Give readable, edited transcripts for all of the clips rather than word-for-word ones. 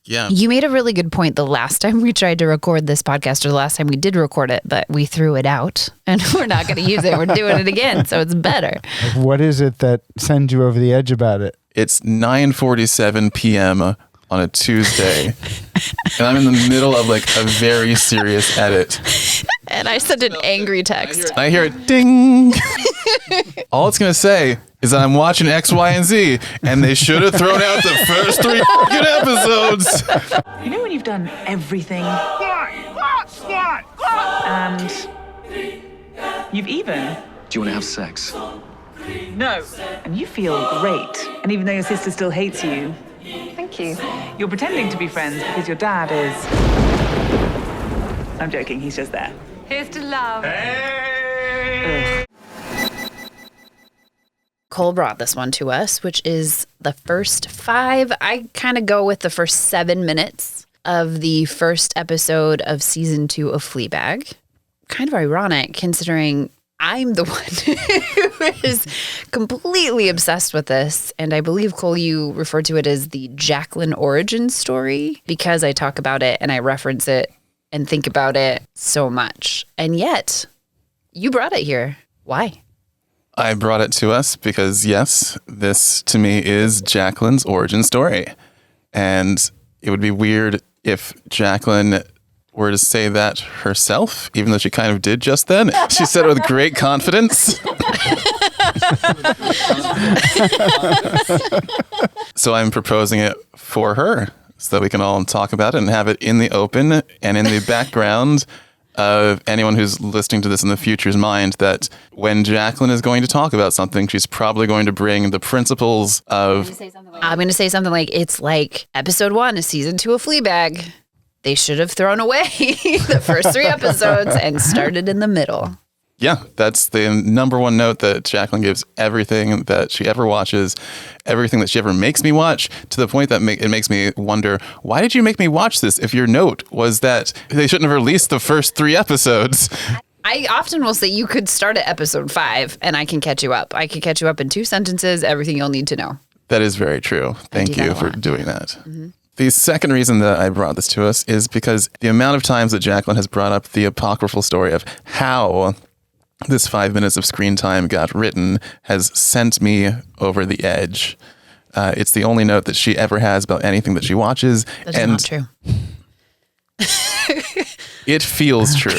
Yeah. You made a really good point the last time we tried to record this podcast, or the last time we did record it, but we threw it out and we're not going to use it. We're doing it again, so it's better. What is it that sends you over the edge about it? It's 9:47 p.m. on a Tuesday, and I'm in the middle of like a very serious edit. And I sent an angry text. I hear it ding. All it's going to say is that I'm watching X, Y, and Z, and they should have thrown out the first 3 fucking episodes. You know when you've done everything and you've even... Do you want to have sex? No. And you feel great. And even though your sister still hates you... Thank you. You're pretending to be friends because your dad is... I'm joking, he's just there. Here's to love. Hey! Cole brought this one to us, which is the first 5. I kind of go with the first 7 minutes of the first episode of season 2 of Fleabag. Kind of ironic considering I'm the one who is completely obsessed with this. And I believe, Cole, you referred to it as the Jaclynn origin story because I talk about it and I reference it and think about it so much. And yet, you brought it here. Why? I brought it to us because, yes, this to me is Jaclynn's origin story. And it would be weird if Jaclynn were to say that herself, even though she kind of did just then. She said it with great confidence. So I'm proposing it for her so that we can all talk about it and have it in the open and in the background of anyone who's listening to this in the future's mind, that when Jaclynn is going to talk about something, she's probably going to bring the principles of... I'm going to say something like, it's like episode 1 of season 2 of Fleabag. They should have thrown away the first 3 episodes and started in the middle. Yeah, that's the number one note that Jaclynn gives everything that she ever watches, everything that she ever makes me watch, to the point that it makes me wonder, why did you make me watch this if your note was that they shouldn't have released the first 3 episodes? I often will say you could start at episode 5 and I can catch you up. I can catch you up in 2 sentences, everything you'll need to know. That is very true. Thank you for doing that. Mm-hmm. The second reason that I brought this to us is because the amount of times that Jaclynn has brought up the apocryphal story of how this 5 minutes of screen time got written has sent me over the edge. It's the only note that she ever has about anything that she watches. That's not true. It feels true.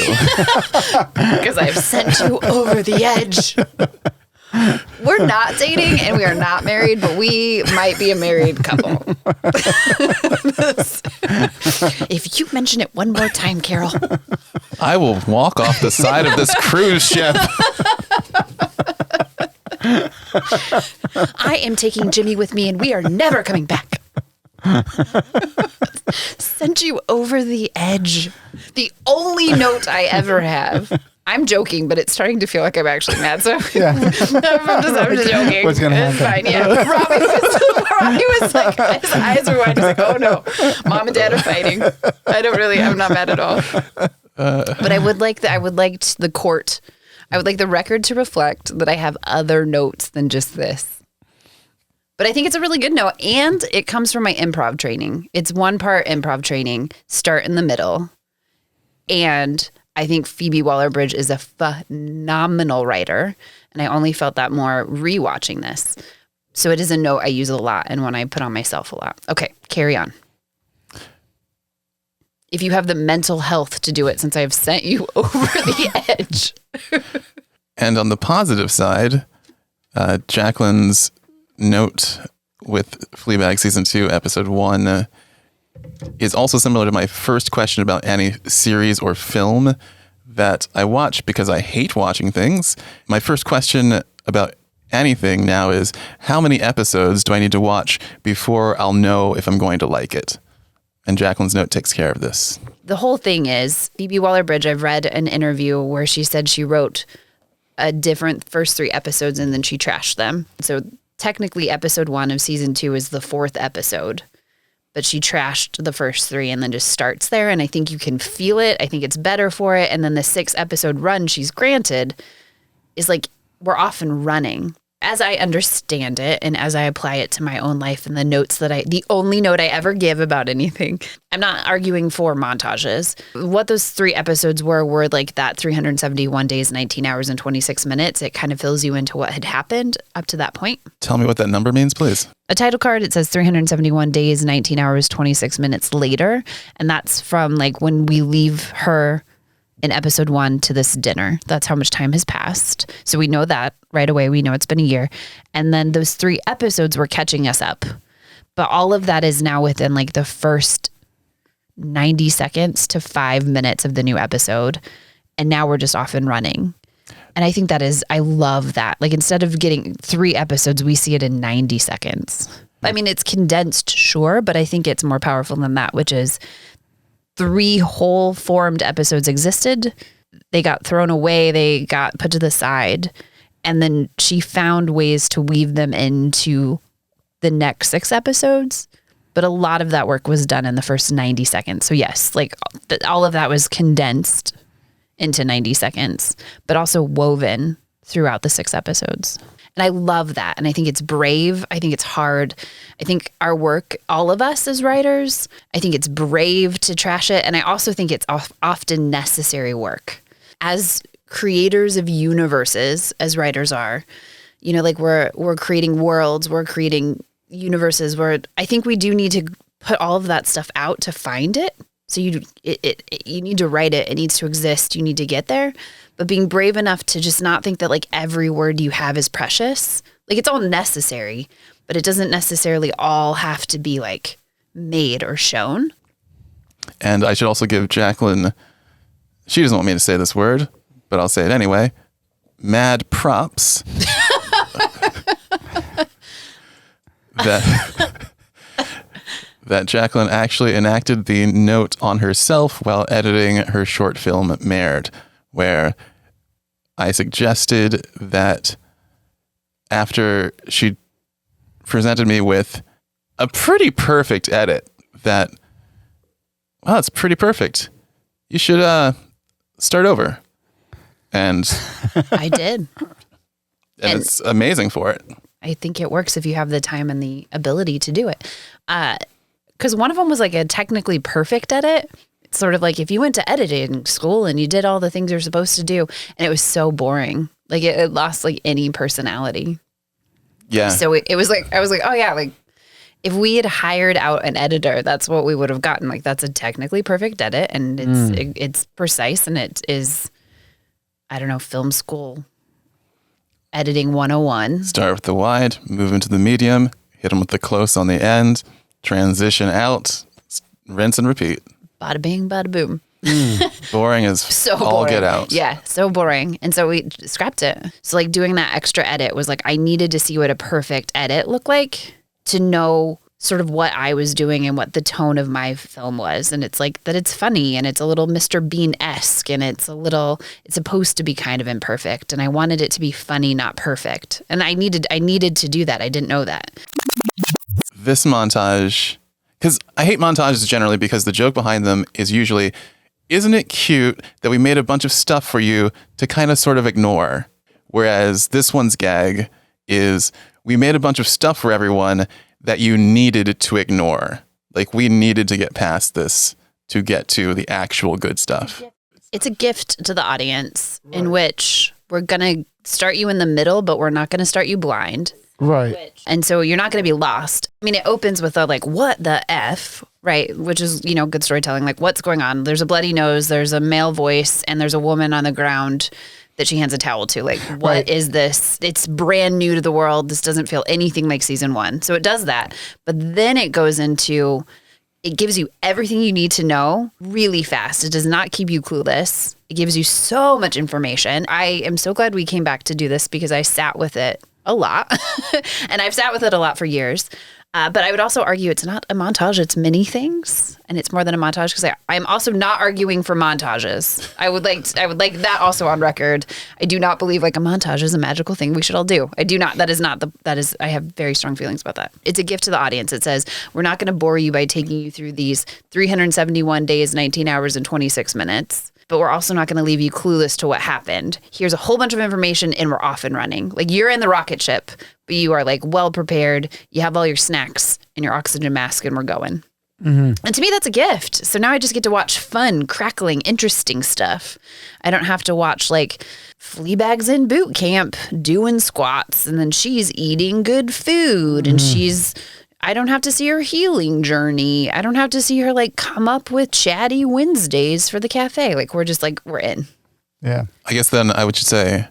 Because I've sent you over the edge. We're not dating and we are not married, but we might be a married couple. If you mention it one more time, Carol, I will walk off the side of this cruise ship. I am taking Jimmy with me and we are never coming back. Sent you over the edge. The only note I ever have. I'm joking, but it's starting to feel like I'm actually mad. So Yeah. I'm just joking. What's going to happen? It's fine, yeah. Robby was like, his eyes were wide. He's like, oh no, Mom and Dad are fighting. I'm not mad at all. But I would like the court. I would like the record to reflect that I have other notes than just this. But I think it's a really good note. And it comes from my improv training. It's 1 part improv training, start in the middle. And I think Phoebe Waller-Bridge is a phenomenal writer, and I only felt that more rewatching this. So it is a note I use a lot and one I put on myself a lot. Okay, carry on. If you have the mental health to do it, since I've sent you over the edge. And on the positive side, Jaclynn's note with Fleabag Season 2, Episode 1 is also similar to my first question about any series or film that I watch because I hate watching things. My first question about anything now is, how many episodes do I need to watch before I'll know if I'm going to like it? And Jaclynn's note takes care of this. The whole thing is, Phoebe Waller-Bridge, I've read an interview where she said she wrote a different first 3 episodes and then she trashed them. So technically episode 1 of season 2 is the 4th episode. But she trashed the first 3 and then just starts there. And I think you can feel it. I think it's better for it. And then the 6 episode run she's granted is like, we're off and running. as I understand it and as I apply it to my own life and the only note I ever give about anything, I'm not arguing for montages. What those 3 episodes were like that 371 days, 19 hours, and 26 minutes. It kind of fills you into what had happened up to that point. Tell me what that number means, please. A title card, it says 371 days, 19 hours, 26 minutes later. And that's from like when we leave her in episode 1 to this dinner. That's how much time has passed. So we know that right away. We know it's been a year. And then those 3 episodes were catching us up. But all of that is now within like the first 90 seconds to 5 minutes of the new episode. And now we're just off and running. And I think I love that. Like instead of getting 3 episodes, we see it in 90 seconds. I mean, it's condensed, sure, but I think it's more powerful than that, which is 3 whole formed episodes existed. They got thrown away. They got put to the side. And then she found ways to weave them into the next 6 episodes. But a lot of that work was done in the first 90 seconds. So yes, like all of that was condensed into 90 seconds, but also woven throughout the 6 episodes. And I love that. And I think it's brave. I think it's hard. I think our work, all of us as writers, I think it's brave to trash it. And I also think it's often necessary work. As creators of universes, as writers are, you know, like we're creating worlds, we're creating universes where I think we do need to put all of that stuff out to find it. So you need to write it. It needs to exist. You need to get there. But being brave enough to just not think that like every word you have is precious. Like it's all necessary, but it doesn't necessarily all have to be like made or shown. And I should also give Jaclynn, she doesn't want me to say this word, but I'll say it anyway, mad props. that Jaclynn actually enacted the note on herself while editing her short film Married, where I suggested that after she presented me with a pretty perfect edit that, wow, it's pretty perfect. You should start over. And I did. And it's amazing for it. I think it works if you have the time and the ability to do it. Because one of them was like a technically perfect edit. It's sort of like if you went to editing school and you did all the things you're supposed to do, and it was so boring. Like it lost like any personality. Yeah. So it was like, I was like, oh yeah, like if we had hired out an editor, that's what we would have gotten. Like that's a technically perfect edit, and it's precise, and it is, I don't know, film school editing 101. Start with the wide, move into the medium, hit them with the close on the end, transition out, rinse and repeat. Bada bing, bada boom. Boring as So all boring. get out. Yeah, so boring. And so we scrapped it. So like doing that extra edit was like, I needed to see what a perfect edit looked like to know sort of what I was doing and what the tone of my film was. And it's like that it's funny and it's a little Mr. Bean-esque and it's supposed to be kind of imperfect. And I wanted it to be funny, not perfect. And I needed to do that. I didn't know that. This montage, because I hate montages generally because the joke behind them is usually, isn't it cute that we made a bunch of stuff for you to kind of sort of ignore? Whereas this one's gag is, we made a bunch of stuff for everyone that you needed to ignore. Like we needed to get past this to get to the actual good stuff. It's a gift to the audience in which we're going to start you in the middle, but we're not going to start you blind. Right. And so you're not going to be lost. I mean, it opens with a like, what the F, right? Which is, you know, good storytelling. Like, what's going on? There's a bloody nose, there's a male voice, and there's a woman on the ground that she hands a towel to. Like, what is this? It's brand new to the world. This doesn't feel anything like season 1. So it does that. But then it goes into, it gives you everything you need to know really fast. It does not keep you clueless. It gives you so much information. I am so glad we came back to do this because I sat with it a lot. And I've sat with it a lot for years. But I would also argue it's not a montage, it's many things. And it's more than a montage because I'm also not arguing for montages. I would like that also on record. I do not believe like a montage is a magical thing we should all do. I do not. I have very strong feelings about that. It's a gift to the audience. It says, we're not going to bore you by taking you through these 371 days, 19 hours, and 26 minutes. but we're also not going to leave you clueless to what happened. Here's a whole bunch of information and we're off and running. Like you're in the rocket ship, but you are like well prepared. You have all your snacks and your oxygen mask and we're going. And to me, that's a gift. So now I just get to watch fun, crackling, interesting stuff. I don't have to watch like Fleabag's in boot camp doing squats and then she's eating good food and I don't have to see her healing journey. I don't have to see her like come up with chatty Wednesdays for the cafe. Like we're just like, we're in. Yeah. I guess then I would say,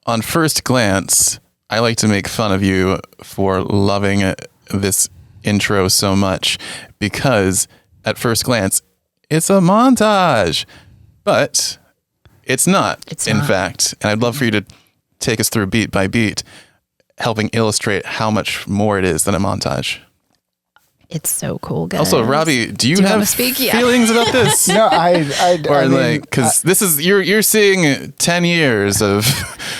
on first glance, I like to make fun of you for loving this intro so much because at first glance, it's a montage, but it's not, in fact. And I'd love for you to take us through beat by beat, helping illustrate how much more it is than a montage. It's so cool, guys. Also, Robby, do you have feelings about this? No, or like, because this is you're seeing 10 years of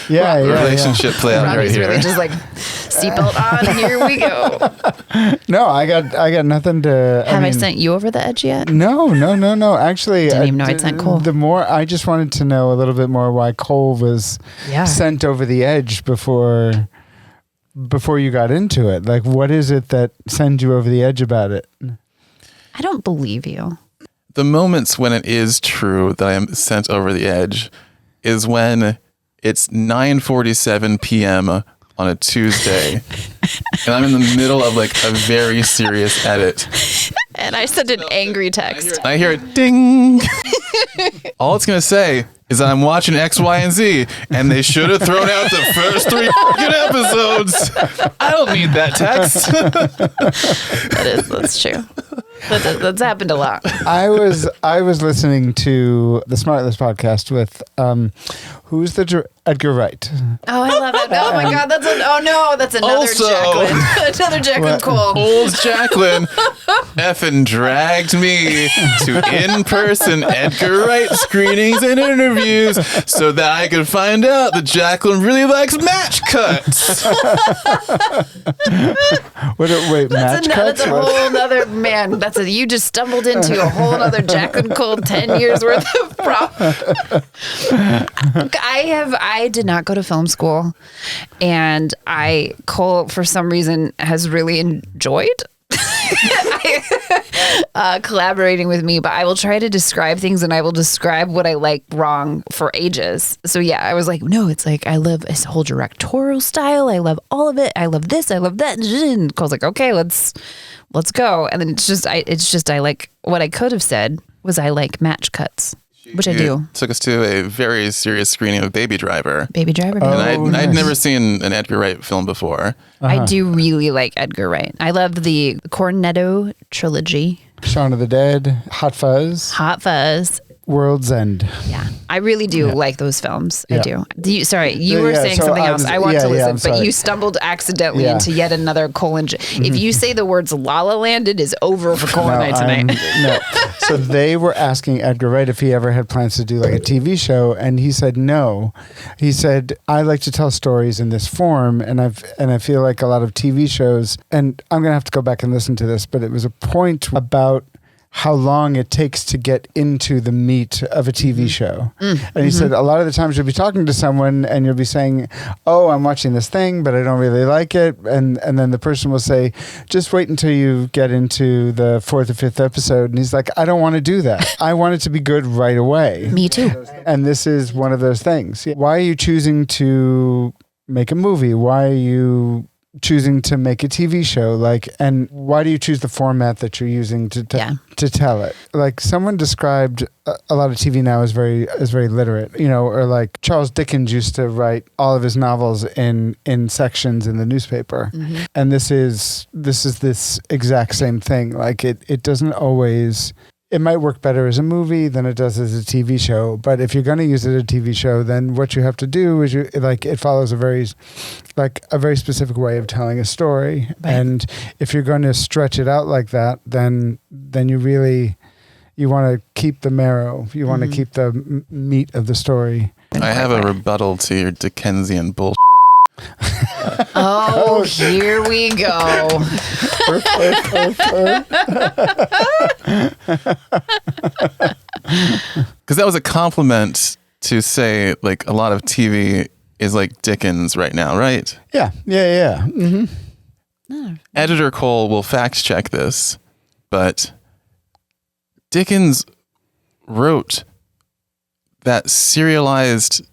relationship play out Robby's right here. really just like seatbelt on. Here we go. No, I got nothing to. Have I sent you over the edge yet? No. Actually, Didn't even know I'd sent Cole. The more I just wanted to know a little bit more why Cole was sent over the edge before you got into it. Like, what is it that sends you over the edge about it? I don't believe you. The moments when it is true that I am sent over the edge is when it's 9:47 p.m. on a Tuesday and I'm in the middle of like a very serious edit. And I sent an angry text. I hear it ding. All it's going to say is that I'm watching X, Y, and Z, and they should have thrown out the first 3 fucking episodes. I don't need that text. That's true. That's happened a lot. I was listening to the Smartless podcast with who's the Edgar Wright. Oh, I love it. Oh my God, that's another Also, Jaclynn. Another Jaclynn Cole. Old Jaclynn effing dragged me to in-person Edgar Wright screenings and interviews so that I could find out that Jaclynn really likes match cuts. Wait, match cuts? That's a whole other man. You just stumbled into a whole other Jaclynn Cole 10 years worth of prop. I did not go to film school, and Cole for some reason has really enjoyed collaborating with me, but I will try to describe things and I will describe what I like wrong for ages. So yeah, I was like, no, it's like I love his whole directorial style. I love all of it. I love this. I love that. And Cole's like, okay, let's go. And then it's just I like what I could have said was I like match cuts. Which I do. Took us to a very serious screening of Baby Driver. Baby Driver. And I'd never seen an Edgar Wright film before. I do really like Edgar Wright. I love the Cornetto trilogy. Shaun of the Dead, Hot Fuzz, World's End. Yeah, I really do like those films. I do. You were saying something else. I want to listen, but you stumbled accidentally into yet another Cole and if you say the words La La Land, it is over for Cole and I tonight. No. So they were asking Edgar Wright if he ever had plans to do like a TV show, and he said no. He said, I like to tell stories in this form, and I feel like a lot of TV shows, and I'm gonna have to go back and listen to this, but it was a point about how long it takes to get into the meat of a TV show. And he said, a lot of the times you'll be talking to someone and you'll be saying, oh, I'm watching this thing, but I don't really like it. And then the person will say, just wait until you get into the 4th or 5th episode. And he's like, I don't want to do that. I want it to be good right away. Me too. And this is one of those things. Why are you choosing to make a movie? Why are you choosing to make a TV show? And why do you choose the format that you're using to tell it? Like, someone described a lot of TV now as very literate, or like Charles Dickens used to write all of his novels in sections in the newspaper. And this is this exact same thing. Like, it doesn't always. It might work better as a movie than it does as a TV show. But if you're going to use it as a TV show, then what you have to do is it follows a very specific way of telling a story. Right. And if you're going to stretch it out like that, then you want to keep the marrow. You want to keep the meat of the story. I have a rebuttal to your Dickensian bullshit. Oh, here we go. Because that was a compliment to say, like, a lot of TV is like Dickens right now, right? Yeah. Mm-hmm. Editor Cole will fact check this, but Dickens wrote that serialized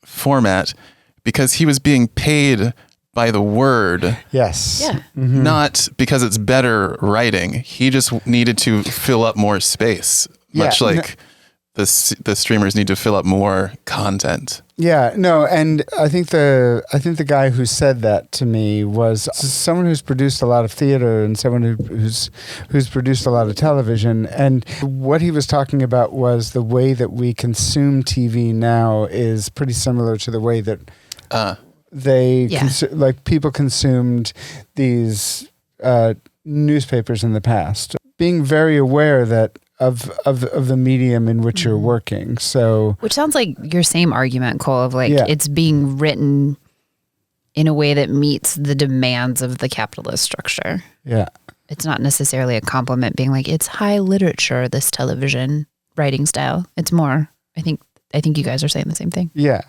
format because he was being paid by the word. Yes. Yeah. Mm-hmm. Not because it's better writing. He just needed to fill up more space, much like the streamers need to fill up more content. Yeah, no, and I think the guy who said that to me was someone who's produced a lot of theater and someone who's produced a lot of television. And what he was talking about was the way that we consume TV now is pretty similar to the way that people consumed these newspapers in the past. Being very aware that of the medium in which you're working. So, which sounds like your same argument, Cole, of like it's being written in a way that meets the demands of the capitalist structure. Yeah. It's not necessarily a compliment being like, it's high literature, this television writing style. It's more, I think you guys are saying the same thing. Yeah.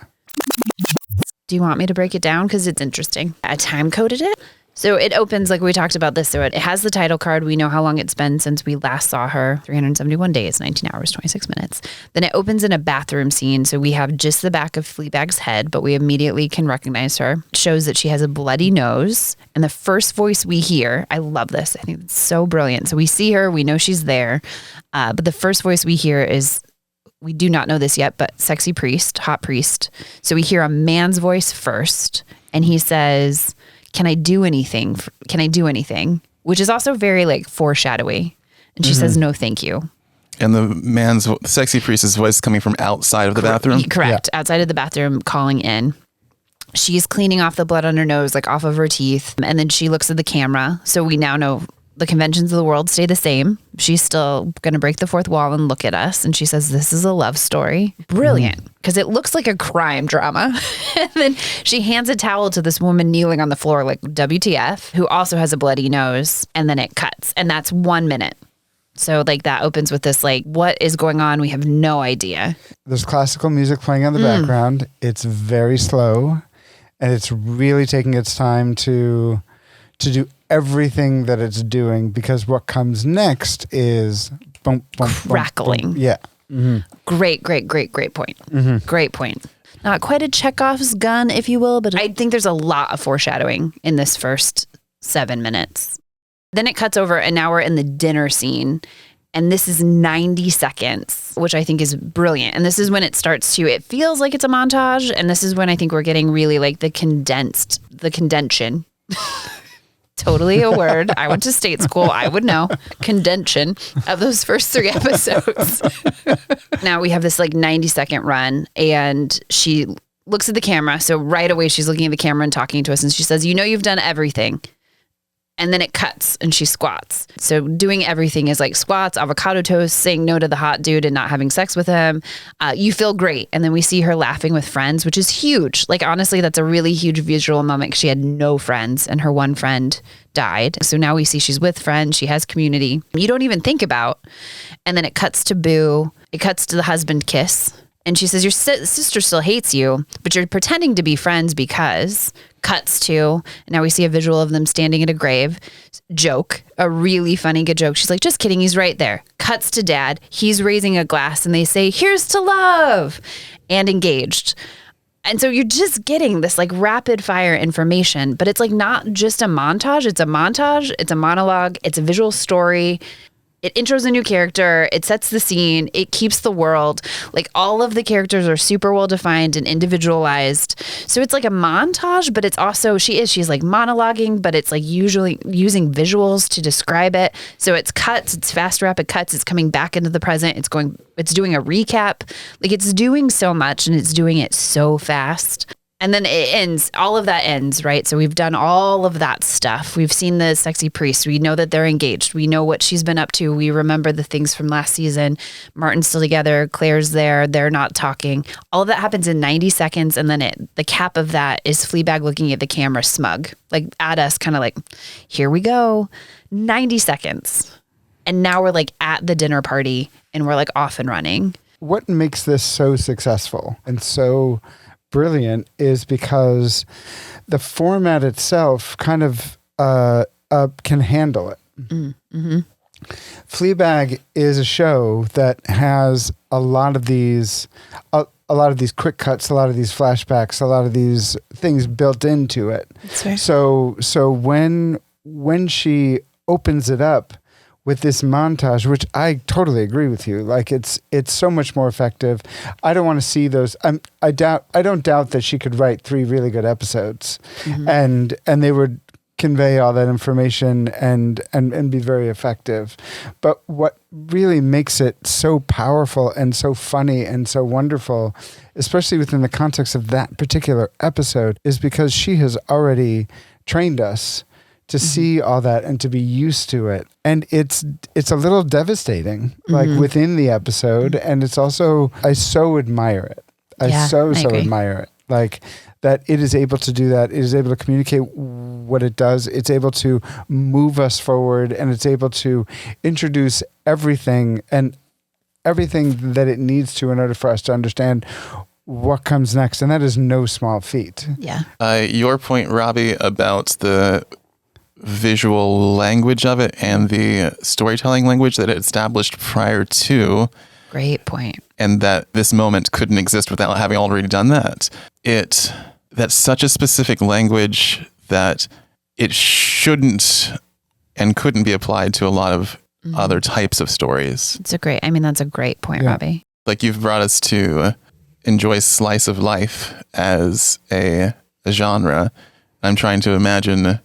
Do you want me to break it down? Because it's interesting. I time coded it. So it opens, like we talked about this, so it has the title card. We know how long it's been since we last saw her, 371 days, 19 hours, 26 minutes. Then it opens in a bathroom scene. So we have just the back of Fleabag's head, but we immediately can recognize her. It shows that she has a bloody nose. And the first voice we hear, I love this. I think it's so brilliant. So we see her, we know she's there. But the first voice we hear is, we do not know this yet, but sexy priest, hot priest. So we hear a man's voice first. And he says, can I do anything? Can I do anything? Which is also very like foreshadowy. And she says, no, thank you. And the sexy priest's voice coming from outside of the bathroom? Correct. Yeah. Outside of the bathroom, calling in. She's cleaning off the blood on her nose, like off of her teeth. And then she looks at the camera. So we now know the conventions of the world stay the same. She's still going to break the fourth wall and look at us. And she says, this is a love story. Brilliant. Because it looks like a crime drama. And then she hands a towel to this woman kneeling on the floor, like WTF, who also has a bloody nose. And then it cuts. And that's 1 minute. So like that opens with this, like, what is going on? We have no idea. There's classical music playing on the background. It's very slow. And it's really taking its time to do everything that it's doing, because what comes next is boom, boom, crackling. Boom, boom. Yeah. Mm-hmm. Great point. Great point. Not quite a Chekhov's gun, if you will, but I think there's a lot of foreshadowing in this first 7 minutes. Then it cuts over and now we're in the dinner scene. And this is 90 seconds, which I think is brilliant. And this is when it feels like it's a montage. And this is when I think we're getting really like the condension. Totally a word. I went to state school. I would know. Condension of those first 3 episodes. Now we have this like 90-second run and she looks at the camera. So right away she's looking at the camera and talking to us. And she says, you know, you've done everything. And then it cuts and she squats. So doing everything is like squats, avocado toast, saying no to the hot dude and not having sex with him. You feel great. And then we see her laughing with friends, which is huge. Like, honestly, that's a really huge visual moment. She had no friends and her one friend died. So now we see she's with friends. She has community. You don't even think about. And then it cuts to Boo. It cuts to the husband kiss. And she says, your sister still hates you, but you're pretending to be friends because. Cuts to, and now we see a visual of them standing at a grave. Joke, a really funny good joke. She's like, just kidding, he's right there. Cuts to dad. He's raising a glass and they say, here's to love, and engaged. And so you're just getting this like rapid fire information, but it's like not just a montage. It's a montage. It's a monologue. It's a visual story. It intros a new character. It sets the scene. It keeps the world. Like, all of the characters are super well defined and individualized. So it's like a montage, but it's also, she's like monologuing, but it's like usually using visuals to describe it. So it's cuts, it's fast, rapid cuts. It's coming back into the present. It's doing a recap. Like, it's doing so much and it's doing it so fast. And then it ends, all of that ends, right? So we've done all of that stuff. We've seen the sexy priest. We know that they're engaged. We know what she's been up to. We remember the things from last season. Martin's still together. Claire's there. They're not talking. All of that happens in 90 seconds. And then the cap of that is Fleabag looking at the camera smug, like at us, kind of like, here we go. 90 seconds. And now we're like at the dinner party and we're like off and running. what makes this so successful and so brilliant is because the format itself kind of can handle it. Mm-hmm. Fleabag is a show that has a lot of these quick cuts, a lot of these flashbacks, a lot of these things built into it. That's fair. So when she opens it up with this montage, which I totally agree with you, like it's so much more effective. I don't want to see those. I don't doubt that she could write 3 really good episodes, and they would convey all that information and be very effective. But what really makes it so powerful and so funny and so wonderful, especially within the context of that particular episode, is because she has already trained us to see all that and to be used to it. And it's a little devastating, like within the episode. And it's also, I so admire it. I so admire it. Like that it is able to do that. It is able to communicate what it does. It's able to move us forward, and it's able to introduce everything that it needs to in order for us to understand what comes next. And that is no small feat. Yeah. Your point, Robby, about the visual language of it and the storytelling language that it established prior to. Great point. And that this moment couldn't exist without having already done that. That's such a specific language that it shouldn't and couldn't be applied to a lot of other types of stories. That's a great point, Robby. Like you've brought us to enjoy slice of life as a genre. I'm trying to imagine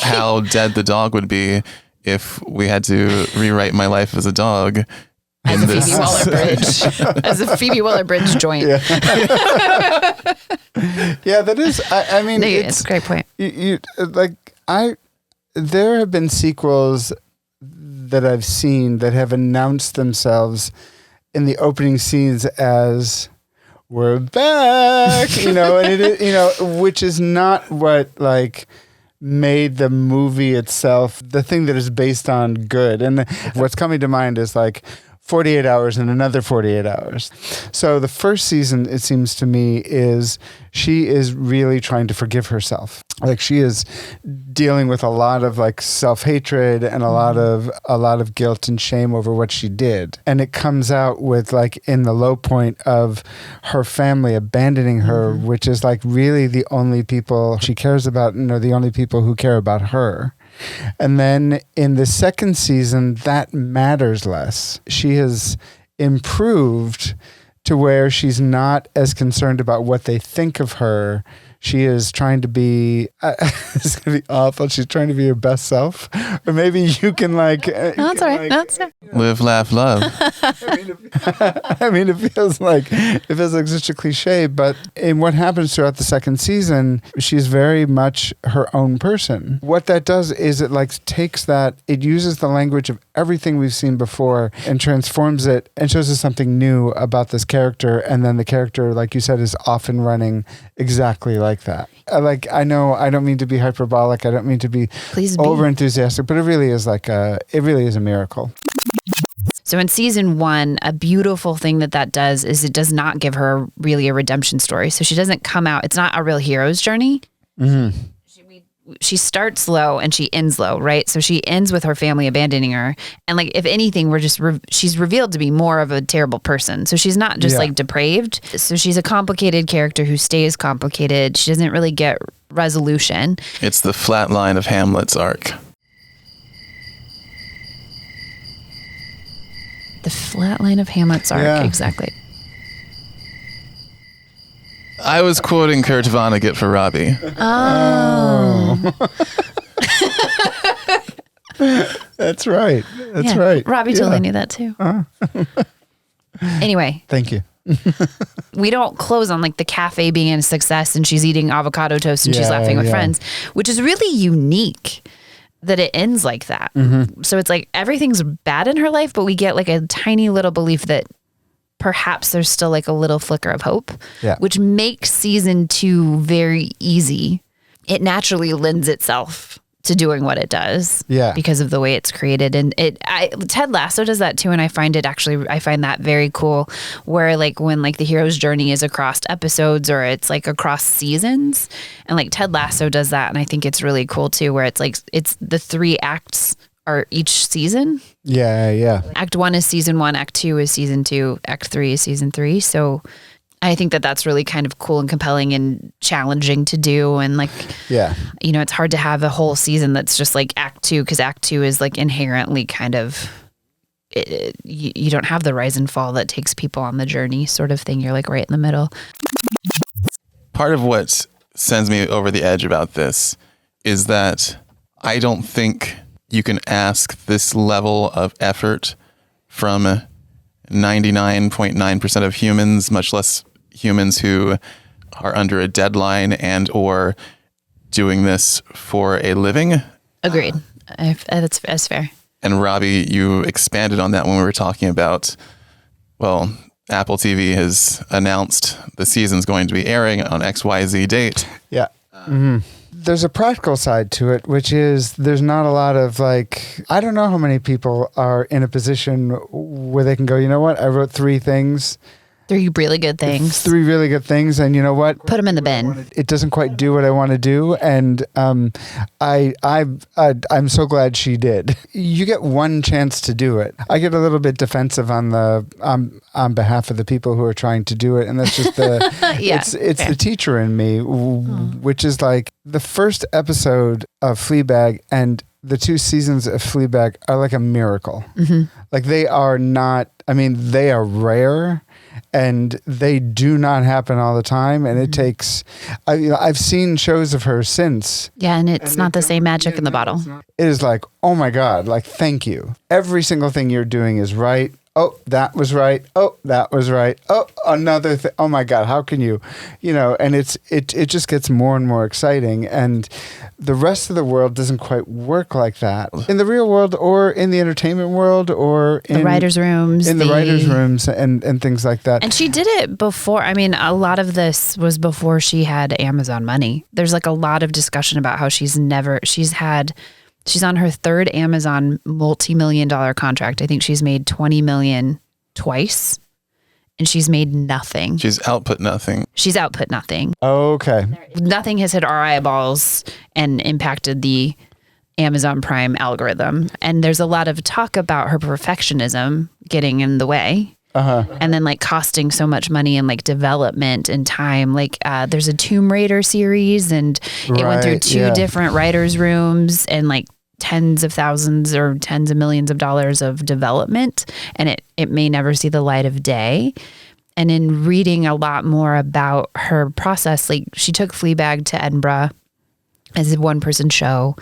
how dead the dog would be if we had to rewrite my life as a dog. As a Phoebe Waller-Bridge. As a Phoebe Waller-Bridge joint. Yeah, that is, I mean, it's a great point. There have been sequels that I've seen that have announced themselves in the opening scenes as "we're back," and it, which is not what made the movie itself the thing that is based on good. And what's coming to mind is 48 hours and another 48 hours. So the first season, it seems to me, she is really trying to forgive herself. She is dealing with a lot of self-hatred and a lot of guilt and shame over what she did. And it comes out with in the low point of her family abandoning her, which is really the only people she cares about and are the only people who care about her. And then in the second season, that matters less. She has improved to where she's not as concerned about what they think of her. She is trying to be, it's going to be awful. She's trying to be her best self. Or maybe you can No, that's all right. That's live, laugh, love. I mean, it feels like such a cliche, but in what happens throughout the second season, she's very much her own person. What that does is it takes that, it uses the language of everything we've seen before and transforms it and shows us something new about this character. And then the character, like you said, is off and running exactly like that. I know I don't mean to be hyperbolic. I don't mean to be over enthusiastic, but it really is a miracle. So in season 1, a beautiful thing that does is it does not give her really a redemption story. So she doesn't come out. It's not a real hero's journey. Mm-hmm. She starts low and she ends low, right? So she ends with her family abandoning her. And if anything, she's revealed to be more of a terrible person. So she's not just depraved. So she's a complicated character who stays complicated. She doesn't really get resolution. It's the flat line of Hamlet's arc. The flat line of Hamlet's arc, exactly. I was quoting Kurt Vonnegut for Robby. Oh. That's right. That's right. Robby totally knew that too. Anyway. Thank you. We don't close on the cafe being a success and she's eating avocado toast and she's laughing with friends, which is really unique that it ends like that. Mm-hmm. So it's everything's bad in her life, but we get a tiny little belief that perhaps there's still a little flicker of hope, which makes season 2 very easy. It naturally lends itself to doing what it does. Yeah. Because of the way it's created. And Ted Lasso does that too. And I find that very cool, where like when like the hero's journey is across episodes or it's like across seasons, and like Ted Lasso does that. And I think it's really cool too, where it's like, it's the 3 acts are each season. Yeah. Act 1 is season 1, Act 2 is season 2, Act 3 is season 3. So I think that that's really kind of cool and compelling and challenging to do. And like, you know, it's hard to have a whole season that's just like Act 2, because Act 2 is like inherently kind of, you don't have the rise and fall that takes people on the journey sort of thing. You're like right in the middle. Part of what sends me over the edge about this is that I don't think you can ask this level of effort from 99.9% of humans, much less humans who are under a deadline and or doing this for a living. Agreed. That's fair. And Robby, you expanded on that when we were talking about, well, Apple TV has announced the season's going to be airing on XYZ date. Yeah. There's a practical side to it, which is there's not a lot of like, I don't know how many people are in a position where they can go, you know what, I wrote 3 things. 3 really good things. 3 really good things. And you know what? Put them in the bin. It doesn't quite do what I want to do. And I'm so glad she did. You get one chance to do it. I get a little bit defensive on behalf of the people who are trying to do it. And that's just the, it's the teacher in me, which is like the first episode of Fleabag and the 2 seasons of Fleabag are like a miracle. Like they are not, I mean, they are rare. And they do not happen all the time. And it takes, I've seen shows of her since. Yeah, and it's not the same magic in the bottle. It is like, oh my God, like, thank you. Every single thing you're doing is right. Oh, that was right. Oh, that was right. Oh, another thing. Oh my God, how can you, and it just gets more and more exciting. And the rest of the world doesn't quite work like that in the real world or in the entertainment world or in the writers' rooms. In the writers' rooms and things like that. And she did it before. I mean, a lot of this was before she had Amazon money. There's like a lot of discussion about how she's on her 3rd Amazon multi-million-dollar contract. I think she's made $20 million twice. And she's made nothing. She's output nothing. Okay. Nothing has hit our eyeballs and impacted the Amazon Prime algorithm. And there's a lot of talk about her perfectionism getting in the way. And then like costing so much money and like development and time. Like there's a Tomb Raider series and it went through 2 different writers' rooms and like tens of thousands or tens of millions of dollars of development, and it may never see the light of day. And in reading a lot more about her process, like she took Fleabag to Edinburgh as a 1-person show,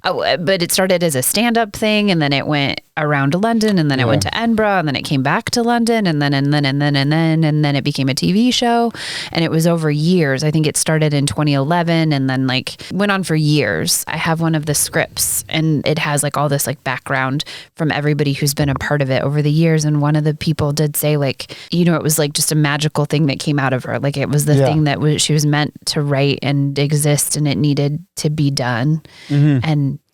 but it started as a stand-up thing, and then it went around to London, and then it went to Edinburgh, and then it came back to London, and then it became a TV show, and it was over years. I think it started in 2011, and then like went on for years. I have one of the scripts, and it has like all this like background from everybody who's been a part of it over the years. And one of the people did say like, it was like just a magical thing that came out of her. Like it was the thing that she was meant to write and exist, and it needed to be done.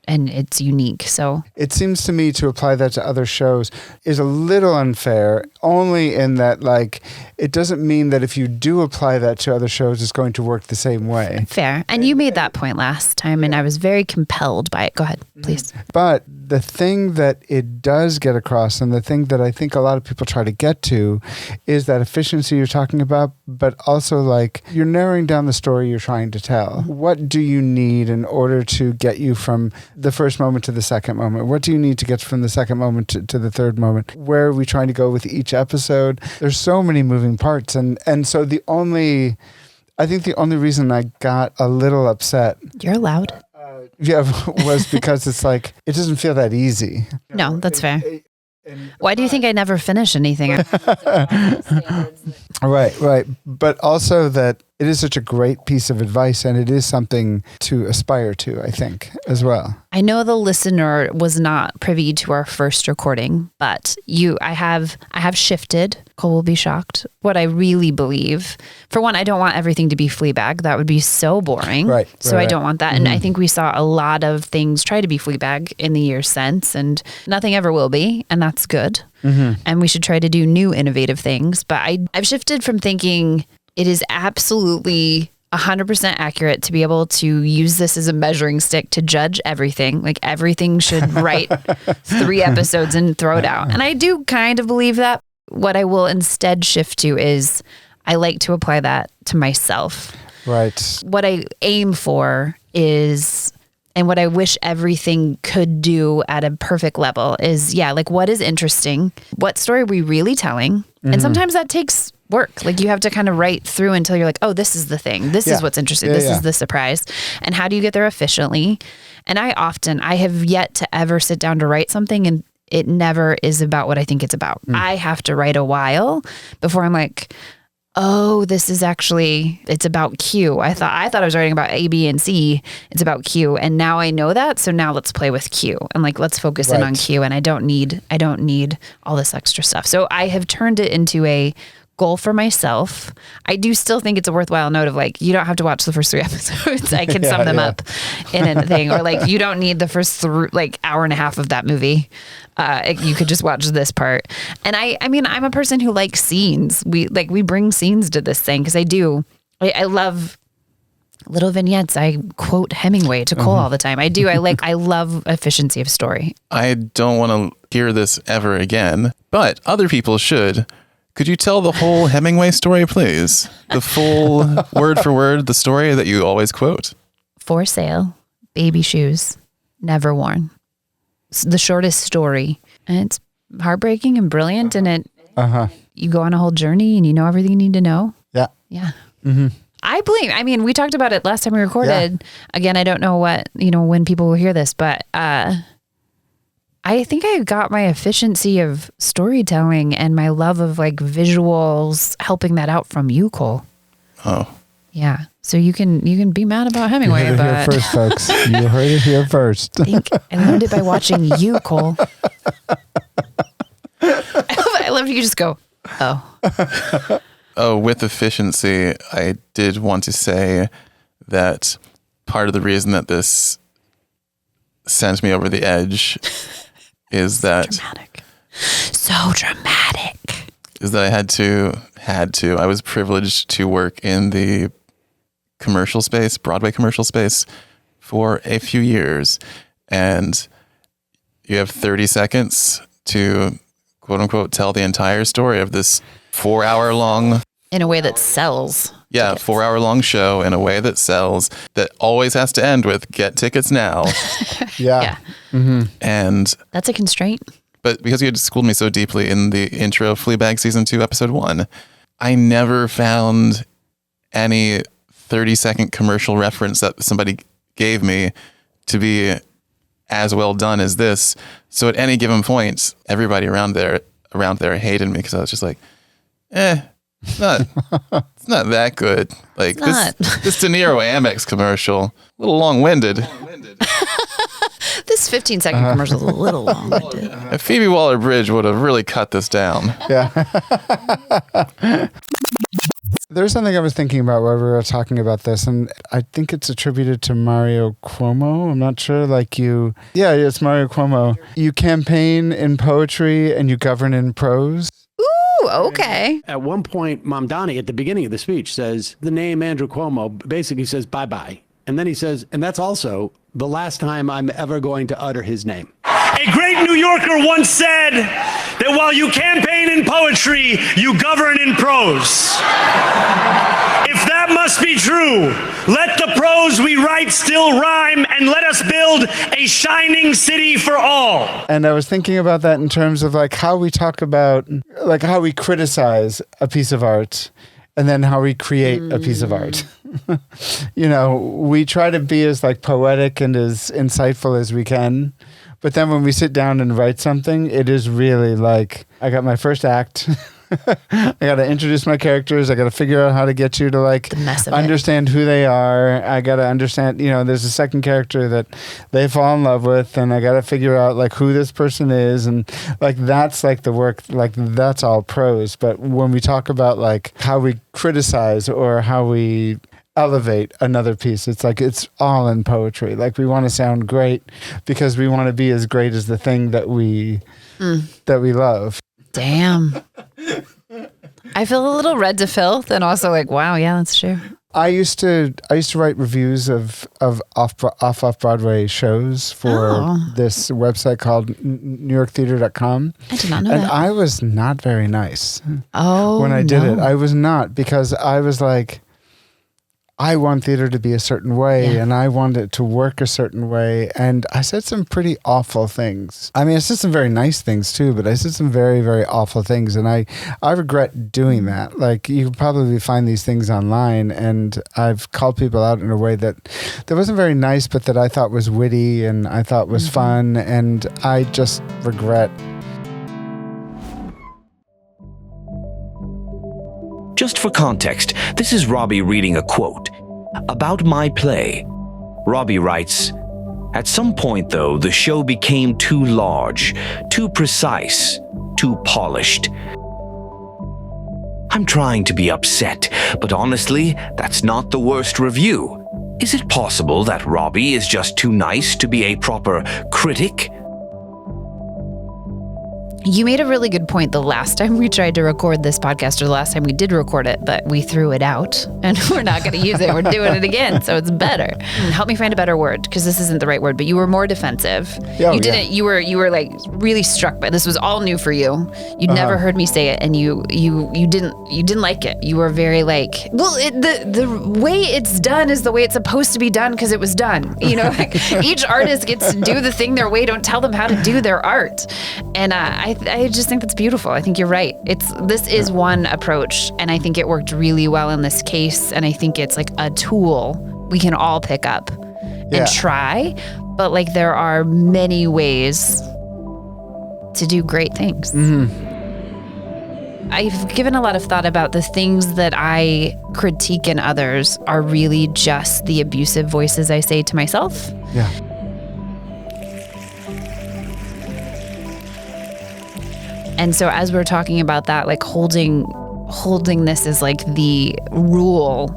And it's unique. So it seems to me to apply that to other shows is a little unfair, only in that like it doesn't mean that if you do apply that to other shows, it's going to work the same way. Fair. And you made that point last time, and I was very compelled by it. Go ahead, please. But the thing that it does get across, and the thing that I think a lot of people try to get to, is that efficiency you're talking about, but also like you're narrowing down the story you're trying to tell. What do you need in order to get you from the first moment to the second moment? What do you need to get from the second moment to the third moment? Where are we trying to go with each episode? There's so many moving parts. And so I think the only reason I got a little upset. You're allowed. Was because it's like, it doesn't feel that easy. No, that's fair. Why do you think I never finish anything? Right. But also that it is such a great piece of advice, and it is something to aspire to, I think, as well. I know the listener was not privy to our first recording, but I have shifted. Cole will be shocked. What I really believe, for one, I don't want everything to be Fleabag. That would be so boring. Right. So I don't want that. And I think we saw a lot of things try to be Fleabag in the years since, and nothing ever will be, and that's good. And we should try to do new innovative things. But I've shifted from thinking it is absolutely 100% accurate to be able to use this as a measuring stick to judge everything. Like everything should write 3 episodes and throw it out. And I do kind of believe that. What I will instead shift to is I like to apply that to myself. Right. What I aim for is, and what I wish everything could do at a perfect level is, like what is interesting? What story are we really telling? And sometimes that takes work. Like you have to kind of write through until you're like, oh, this is the thing. This is what's interesting. This is the surprise. And how do you get there efficiently? And I have yet to ever sit down to write something and it never is about what I think it's about. I have to write a while before I'm like, oh, this is actually, it's about Q. I thought I was writing about A, B, and C. It's about Q. And now I know that. So now let's play with Q and like, let's focus in on Q. And I don't need all this extra stuff. So I have turned it into a goal for myself. I do still think it's a worthwhile note of like, you don't have to watch the first 3 episodes. I can sum them up in a thing, or like, you don't need the first hour and a half of that movie. You could just watch this part. And I mean, I'm a person who likes scenes. We bring scenes to this thing because I love little vignettes. I quote Hemingway to Cole all the time. I love efficiency of story. I don't want to hear this ever again, but other people should. Could you tell the whole Hemingway story, please? The full word for word, the story that you always quote. For sale, baby shoes, never worn. It's the shortest story. And it's heartbreaking and brilliant. And you go on a whole journey and you know everything you need to know. Yeah. Yeah. I mean, we talked about it last time we recorded. Again, I don't know when people will hear this, but I think I got my efficiency of storytelling and my love of like visuals helping that out from you, Cole. Oh. Yeah. So you can be mad about Hemingway, You heard it here first, folks. You heard it here first. I learned it by watching you, Cole. I love you just go, oh. Oh, with efficiency, I did want to say that part of the reason that this sent me over the edge is that so dramatic is that I had to I was privileged to work in the commercial space, Broadway commercial space, for a few years, and you have 30 seconds to quote unquote tell the entire story of this 4-hour long, in a way that sells. Yeah, 4-hour long show in a way that sells, that always has to end with get tickets now. Yeah. And that's a constraint. But because you had schooled me so deeply in the intro of Fleabag season 2, episode 1, I never found any 30-second commercial reference that somebody gave me to be as well done as this. So at any given point, everybody around there hated me because I was just like, it's not that good. Like this De Niro Amex commercial, a little long-winded. This 15-second commercial is a little long-winded. If Phoebe Waller-Bridge would have really cut this down. Yeah. There's something I was thinking about while we were talking about this, and I think it's attributed to Mario Cuomo. I'm not sure. Yeah, it's Mario Cuomo. You campaign in poetry and you govern in prose. Ooh, okay. At one point, Mamdani, at the beginning of the speech, says the name Andrew Cuomo, basically says bye-bye. And then he says, and that's also the last time I'm ever going to utter his name. A great New Yorker once said that while you campaign in poetry, you govern in prose. If that must be true, let the prose we write still rhyme, and let us build a shining city for all. And I was thinking about that in terms of like how we talk about, like how we criticize a piece of art and then how we create a piece of art. We try to be as like poetic and as insightful as we can. But then when we sit down and write something, it is really like, I got my first act I got to introduce my characters. I got to figure out how to get you to like understand who they are. I got to understand, there's a second character that they fall in love with, and I got to figure out like who this person is. And like, that's like the work, like that's all prose. But when we talk about like how we criticize or how we elevate another piece, it's like it's all in poetry. Like we want to sound great because we want to be as great as the thing that we love. Damn. I feel a little red to filth, and also like, wow, yeah, that's true. I used to write reviews of off Broadway shows for this website called NewYorkTheater.com. I did not know and that. I was not very nice when I did no. it. I was not, because I was like, I want theater to be a certain way, and I want it to work a certain way. And I said some pretty awful things. I mean, I said some very nice things too, but I said some very, very awful things. And I regret doing that. Like, you can probably find these things online, and I've called people out in a way that wasn't very nice, but that I thought was witty and I thought was fun. And I just regret. Just for context, this is Robby reading a quote. About my play, Robby writes, "At some point, though, the show became too large, too precise, too polished. I'm trying to be upset, but honestly, that's not the worst review. Is it possible that Robby is just too nice to be a proper critic?" You made a really good point the last time we tried to record this podcast, or the last time we did record it, but we threw it out and we're not going to use it. We're doing it again, so it's better. Help me find a better word, because this isn't the right word, but you were more defensive. You were like really struck by this. Was all new for you. You'd never heard me say it, and you didn't like it. You were very like, well, the way it's done is the way it's supposed to be done because it was done. Like, each artist gets to do the thing their way. Don't tell them how to do their art. And I just think that's beautiful. I think you're right. This is one approach, and I think it worked really well in this case. And I think it's like a tool we can all pick up and try. But like, there are many ways to do great things. I've given a lot of thought about the things that I critique in others are really just the abusive voices I say to myself. Yeah. And so as we're talking about that, like holding this as like the rule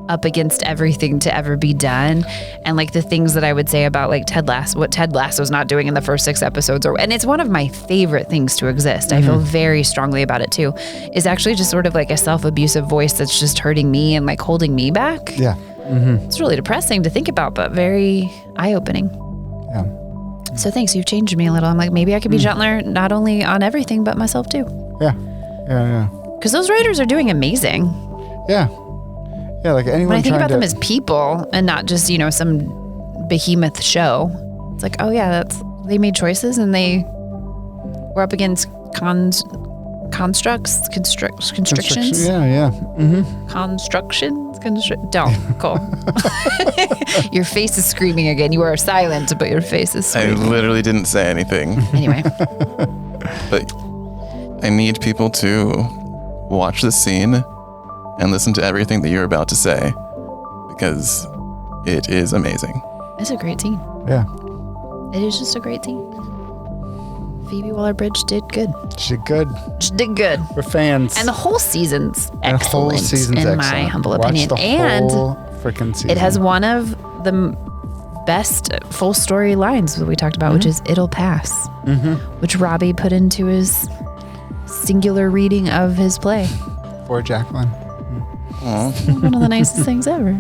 up against everything to ever be done, and like the things that I would say about like what Ted Lasso's not doing in the first 6 episodes, and it's one of my favorite things to exist. I feel very strongly about it too, is actually just sort of like a self-abusive voice that's just hurting me and like holding me back. Yeah. It's really depressing to think about, but very eye-opening. Yeah. So thanks, you've changed me a little. I'm like, maybe I could be gentler, not only on everything, but myself too. Yeah. Because those writers are doing amazing. Yeah. Yeah, like anyone. When I think about them as people and not just, some behemoth show, it's like, oh yeah, they made choices and they were up against constrictions. Yeah. Constructions. Don't, Cole. Your face is screaming again. You are silent, but your face is screaming. I literally didn't say anything. Anyway. But I need people to watch this scene and listen to everything that you're about to say, because it is amazing. It's a great scene. Yeah. It is just a great scene. Phoebe Waller-Bridge did good. She did good. We're fans. And the whole season's excellent, my humble opinion. And freaking season. It has one of the best full story lines that we talked about, which is "It'll pass," which Robby put into his singular reading of his play. For Jaclynn. One of the nicest things ever.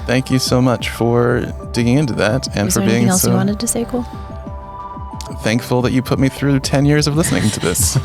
Thank you so much for digging into that and Was for there being anything else so you wanted to say, Cole? thankful that you put me through 10 years of listening to this.